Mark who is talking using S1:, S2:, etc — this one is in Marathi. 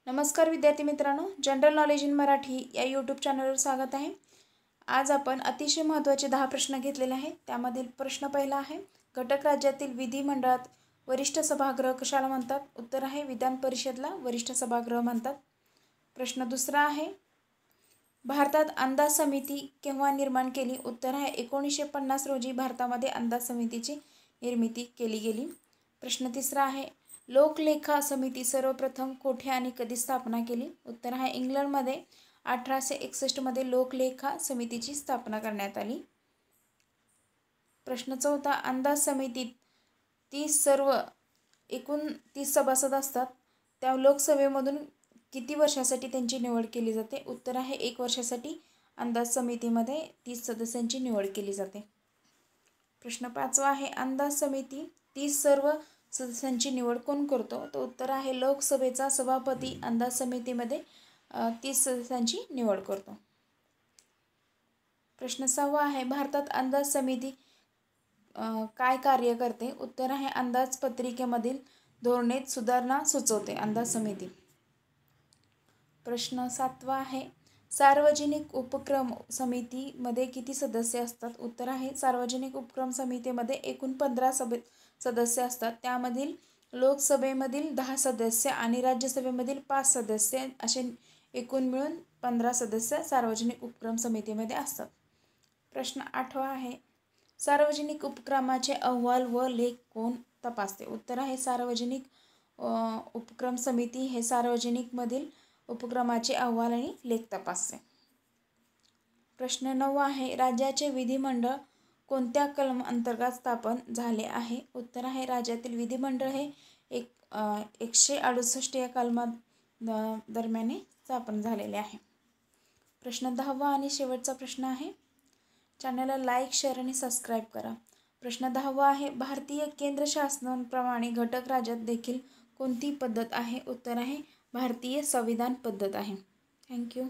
S1: नमस्कार विद्यार्थी मित्रांनो, जनरल नॉलेज इन मराठी या यूट्यूब चॅनलवर स्वागत आहे। आज आपण अतिशय महत्त्वाचे 10 प्रश्न घेतलेले आहेत। त्यामधील प्रश्न पहिला आहे, घटक राज्यातील विधिमंडळात वरिष्ठ सभागृह कशाला म्हणतात? उत्तर आहे विधान परिषदला वरिष्ठ सभागृह म्हणतात। प्रश्न दुसरा आहे, भारतात अंदाज समिती केव्हा निर्माण केली? उत्तर आहे 1950 रोजी भारतामध्ये अंदाज समितीची निर्मिती केली गेली। प्रश्न तिसरा आहे, लोकलेखा समिती सर्वप्रथम कोठे आणि कधी स्थापना केली? उत्तर आहे इंग्लंडमध्ये 1861 मध्ये लोकलेखा समितीची स्थापना करण्यात आली। प्रश्न चौथा, अंदाज समितीत एकूण 30 सभासद असतात, त्या लोकसभेमधून किती वर्षासाठी त्यांची निवड केली जाते? उत्तर आहे 1 वर्षासाठी अंदाज समितीमध्ये 30 सदस्यांची निवड केली जाते। प्रश्न पाचवा आहे, अंदाज समिती 30 सदस्यांची निवड कोण करतो? तर उत्तर आहे लोकसभेचा सभापती अंदाज समितीमध्ये 30 सदस्यांची निवड करतो। प्रश्न सहावा आहे, भारतात अंदाज समिती काय कार्य करते? उत्तर आहे अंदाजपत्रिकेमधील धोरणे सुधारणा सुचवते अंदाज समिती। प्रश्न सातवा आहे, सार्वजनिक उपक्रम समितीमध्ये किती सदस्य असतात? उत्तर आहे सार्वजनिक उपक्रम समितीमध्ये एकूण 15 सदस्य असतात, त्यामधील लोकसभेमधील 10 सदस्य आणि राज्यसभेमधील 5 सदस्य असे एकूण मिळून 15 सदस्य सार्वजनिक उपक्रम समितीमध्ये असतात। प्रश्न आठवा आहे, सार्वजनिक उपक्रमाचे अहवाल व लेख कोण तपासते? उत्तर आहे सार्वजनिक उपक्रम समिती हे सार्वजनिकमधील उपक्रमाचे अहवाल आणि लेख तपासते। प्रश्न 9 आहे, राज्याचे विधिमंडळ कोणत्या कलम अंतर्गत स्थापन झाले आहे? उत्तर आहे राज्यातील विधिमंडळ हे 168 या कलमात दरम्यान स्थापन झालेले आहे। प्रश्न 10वा आणि शेवटचा प्रश्न आहे, चॅनलला लाईक, शेअर आणि सबस्क्राईब करा। प्रश्न 10वा आहे, भारतीय केंद्र शासनाप्रमाणे घटक राज्यात देखील कोणती पद्धत आहे? उत्तर आहे भारतीय संविधान पद्धत आहे। थँक्यू।